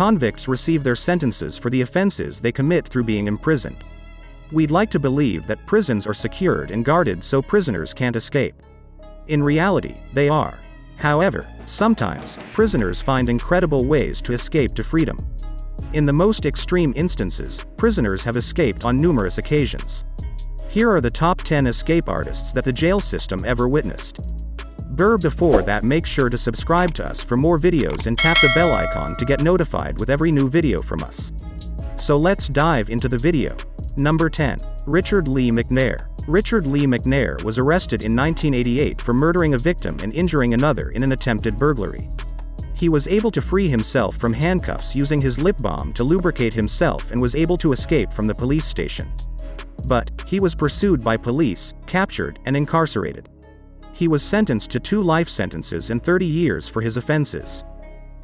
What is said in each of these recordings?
convicts receive their sentences for the offenses they commit through being imprisoned. We'd like to believe that prisons are secured and guarded so prisoners can't escape. In reality, they are. However, sometimes, prisoners find incredible ways to escape to freedom. In the most extreme instances, prisoners have escaped on numerous occasions. Here are the top 10 escape artists that the jail system ever witnessed. Before that, make sure to subscribe to us for more videos and tap the bell icon to get notified with every new video from us. So let's dive into the video. Number 10. Richard Lee McNair. Richard Lee McNair was arrested in 1988 for murdering a victim and injuring another in an attempted burglary. He was able to free himself from handcuffs using his lip balm to lubricate himself and was able to escape from the police station. But, he was pursued by police, captured, and incarcerated. He was sentenced to 2 life sentences and 30 years for his offenses.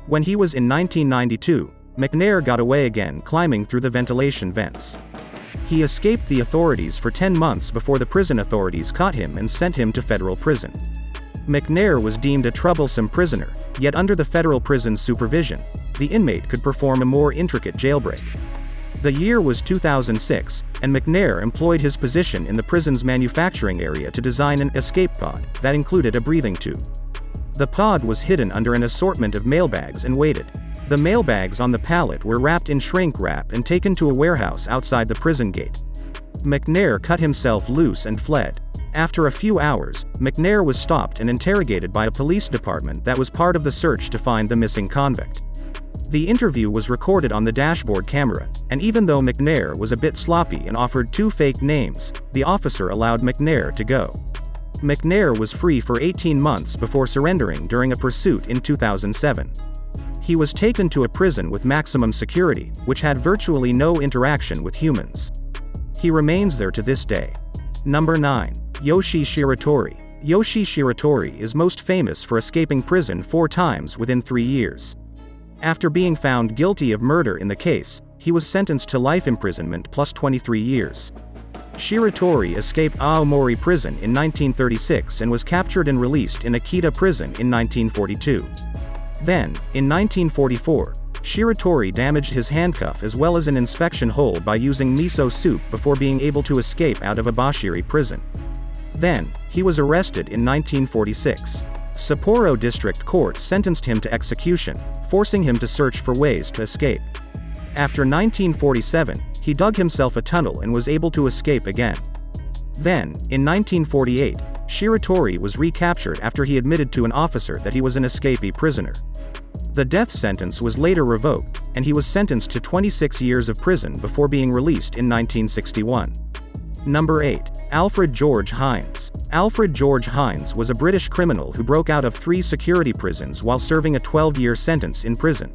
When he was in 1992, McNair got away again climbing through the ventilation vents. He escaped the authorities for 10 months before the prison authorities caught him and sent him to federal prison. McNair was deemed a troublesome prisoner, yet under the federal prison's supervision, the inmate could perform a more intricate jailbreak. The year was 2006, and McNair employed his position in the prison's manufacturing area to design an escape pod that included a breathing tube. The pod was hidden under an assortment of mailbags and weighted. The mailbags on the pallet were wrapped in shrink wrap and taken to a warehouse outside the prison gate. McNair cut himself loose and fled. After a few hours, McNair was stopped and interrogated by a police department that was part of the search to find the missing convict. The interview was recorded on the dashboard camera, and even though McNair was a bit sloppy and offered 2 fake names, the officer allowed McNair to go. McNair was free for 18 months before surrendering during a pursuit in 2007. He was taken to a prison with maximum security, which had virtually no interaction with humans. He remains there to this day. Number 9. Yoshi Shiratori. Yoshi Shiratori is most famous for escaping prison 4 times within 3 years. After being found guilty of murder in the case, he was sentenced to life imprisonment plus 23 years. Shiratori escaped Aomori Prison in 1936 and was captured and released in Akita Prison in 1942. Then, in 1944, Shiratori damaged his handcuff as well as an inspection hole by using miso soup before being able to escape out of Abashiri Prison. Then, he was arrested in 1946. Sapporo District Court sentenced him to execution, forcing him to search for ways to escape. After 1947, he dug himself a tunnel and was able to escape again. Then, in 1948, Shiratori was recaptured after he admitted to an officer that he was an escapee prisoner. The death sentence was later revoked, and he was sentenced to 26 years of prison before being released in 1961. Number 8. Alfred George Hines. Alfred George Hines was a British criminal who broke out of 3 security prisons while serving a 12-year sentence in prison.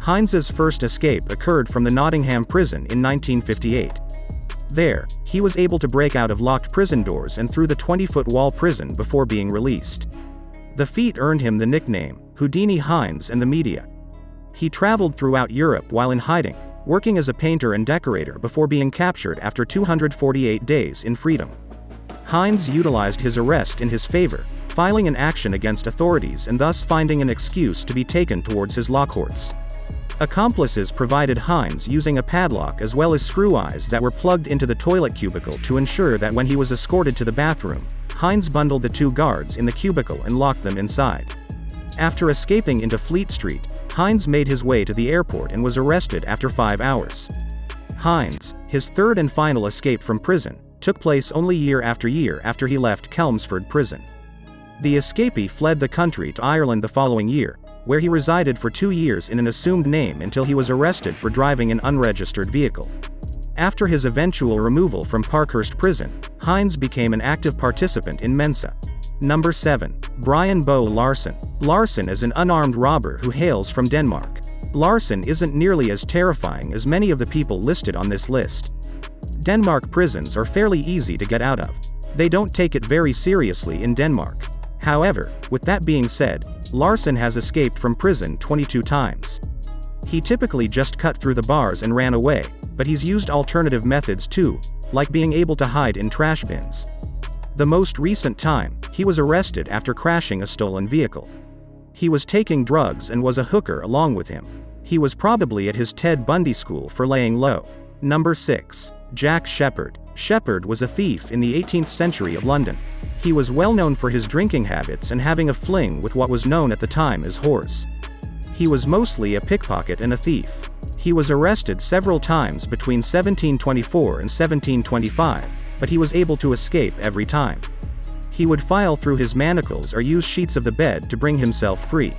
Hines's first escape occurred from the Nottingham prison in 1958. There, he was able to break out of locked prison doors and through the 20-foot wall prison before being released. The feat earned him the nickname, Houdini Hines in the media. He traveled throughout Europe while in hiding, working as a painter and decorator before being captured after 248 days in freedom. Hines utilized his arrest in his favor, filing an action against authorities and thus finding an excuse to be taken towards his law courts. Accomplices provided Hines using a padlock as well as screw eyes that were plugged into the toilet cubicle to ensure that when he was escorted to the bathroom, Hines bundled the 2 guards in the cubicle and locked them inside. After escaping into Fleet Street, Hines made his way to the airport and was arrested after 5 hours. Hines, his 3rd and final escape from prison, took place only year after he left Chelmsford Prison. The escapee fled the country to Ireland the following year, where he resided for 2 years in an assumed name until he was arrested for driving an unregistered vehicle. After his eventual removal from Parkhurst Prison, Hines became an active participant in Mensa. Number 7. Brian Bo Larson. Larson is an unarmed robber who hails from Denmark. Larson isn't nearly as terrifying as many of the people listed on this list. Denmark prisons are fairly easy to get out of. They don't take it very seriously in Denmark. However, with that being said, Larson has escaped from prison 22 times. He typically just cut through the bars and ran away, but he's used alternative methods too, like being able to hide in trash bins. The most recent time, he was arrested after crashing a stolen vehicle. He was taking drugs and was a hooker along with him. He was probably at his Ted Bundy school for laying low. Number 6. Jack Sheppard. Sheppard was a thief in the 18th century of London. He was well known for his drinking habits and having a fling with what was known at the time as whores. He was mostly a pickpocket and a thief. He was arrested several times between 1724 and 1725, but he was able to escape every time. He would file through his manacles or use sheets of the bed to bring himself free.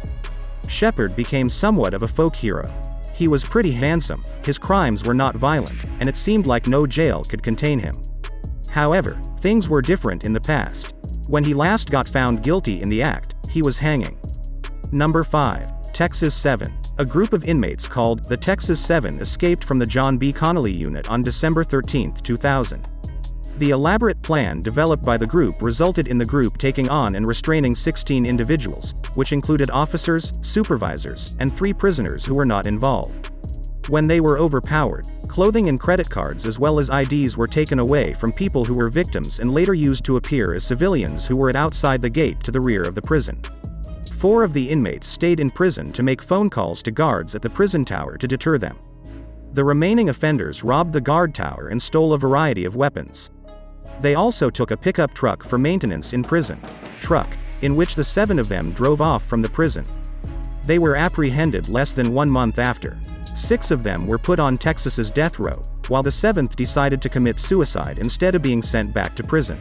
Sheppard became somewhat of a folk hero. He was pretty handsome, his crimes were not violent, and it seemed like no jail could contain him. However, things were different in the past. When he last got found guilty in the act, he was hanging. Number 5. Texas 7. A group of inmates called the Texas 7 escaped from the John B. Connolly unit on December 13, 2000. The elaborate plan developed by the group resulted in the group taking on and restraining 16 individuals, which included officers, supervisors, and 3 prisoners who were not involved. When they were overpowered, clothing and credit cards as well as IDs were taken away from people who were victims and later used to appear as civilians who were at outside the gate to the rear of the prison. 4 of the inmates stayed in prison to make phone calls to guards at the prison tower to deter them. The remaining offenders robbed the guard tower and stole a variety of weapons. They also took a pickup truck for maintenance in prison, in which the 7 of them drove off from the prison. They were apprehended less than 1 month after. 6 of them were put on Texas's death row, while the 7th decided to commit suicide instead of being sent back to prison.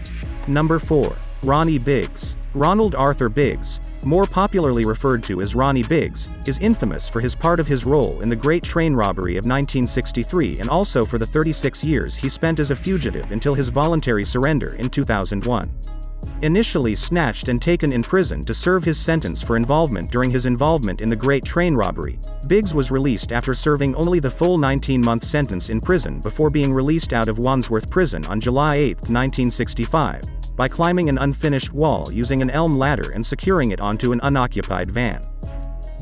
Number 4. Ronnie Biggs. Ronald Arthur Biggs, more popularly referred to as Ronnie Biggs, is infamous for his part of his role in the Great Train Robbery of 1963 and also for the 36 years he spent as a fugitive until his voluntary surrender in 2001. Initially snatched and taken in prison to serve his sentence for involvement during his involvement in the Great Train Robbery, Biggs was released after serving only the full 19-month sentence in prison before being released out of Wandsworth Prison on July 8, 1965. By climbing an unfinished wall using an elm ladder and securing it onto an unoccupied van.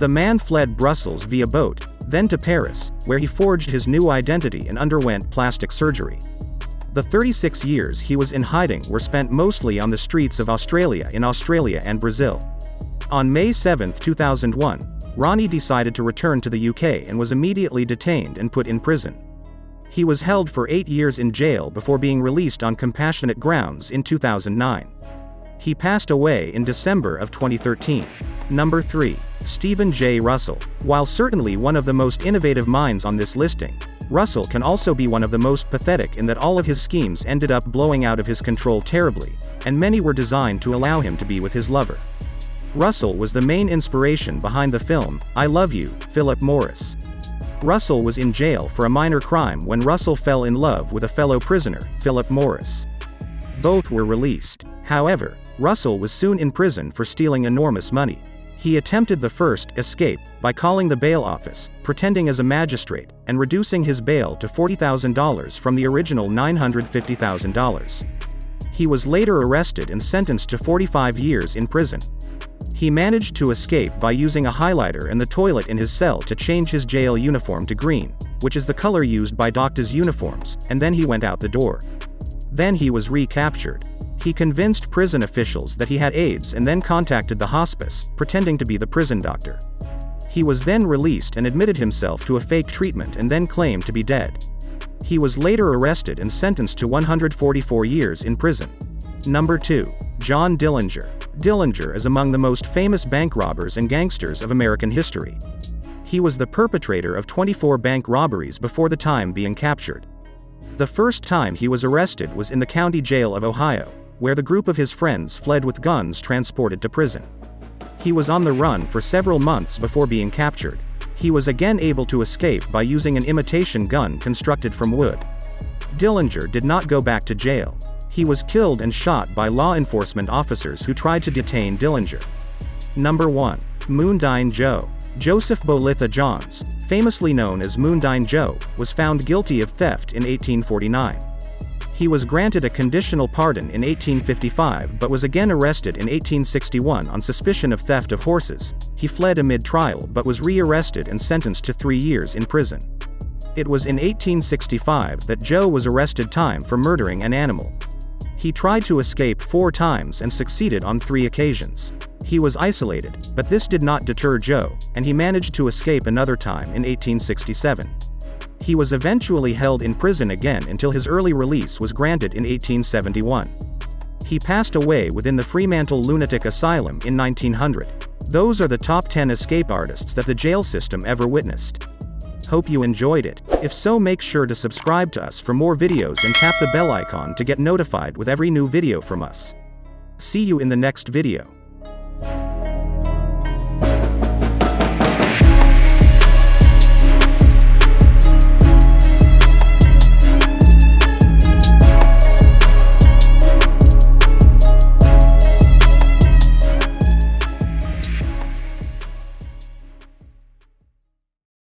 The man fled Brussels via boat, then to Paris, where he forged his new identity and underwent plastic surgery. The 36 years he was in hiding were spent mostly on the streets of Australia and Brazil. On May 7, 2001, Ronnie decided to return to the UK and was immediately detained and put in prison. He was held for 8 years in jail before being released on compassionate grounds in 2009. He passed away in December of 2013. Number 3. Stephen J. Russell. While certainly one of the most innovative minds on this listing, Russell can also be one of the most pathetic in that all of his schemes ended up blowing out of his control terribly, and many were designed to allow him to be with his lover. Russell was the main inspiration behind the film, I Love You, Philip Morris. Russell was in jail for a minor crime when Russell fell in love with a fellow prisoner, Philip Morris. Both were released. However, Russell was soon in prison for stealing enormous money. He attempted the first escape by calling the bail office, pretending as a magistrate, and reducing his bail to $40,000 from the original $950,000. He was later arrested and sentenced to 45 years in prison. He managed to escape by using a highlighter and the toilet in his cell to change his jail uniform to green, which is the color used by doctors' uniforms, and then he went out the door. Then he was recaptured. He convinced prison officials that he had AIDS and then contacted the hospice, pretending to be the prison doctor. He was then released and admitted himself to a fake treatment and then claimed to be dead. He was later arrested and sentenced to 144 years in prison. Number 2. John Dillinger. Dillinger is among the most famous bank robbers and gangsters of American history. He was the perpetrator of 24 bank robberies before the time being captured. The first time he was arrested was in the county jail of Ohio, where the group of his friends fled with guns transported to prison. He was on the run for several months before being captured. He was again able to escape by using an imitation gun constructed from wood. Dillinger did not go back to jail. He was killed and shot by law enforcement officers who tried to detain Dillinger. Number 1. Moondyne Joe. Joseph Bolitha Johns, famously known as Moondyne Joe, was found guilty of theft in 1849. He was granted a conditional pardon in 1855 but was again arrested in 1861 on suspicion of theft of horses. He fled amid trial but was re-arrested and sentenced to 3 years in prison. It was in 1865 that Joe was arrested for murdering an animal. He tried to escape 4 times and succeeded on 3 occasions. He was isolated, but this did not deter Joe, and he managed to escape another time in 1867. He was eventually held in prison again until his early release was granted in 1871. He passed away within the Fremantle Lunatic Asylum in 1900. Those are the top 10 escape artists that the jail system ever witnessed. Hope you enjoyed it. If so, make sure to subscribe to us for more videos and tap the bell icon to get notified with every new video from us. See you in the next video.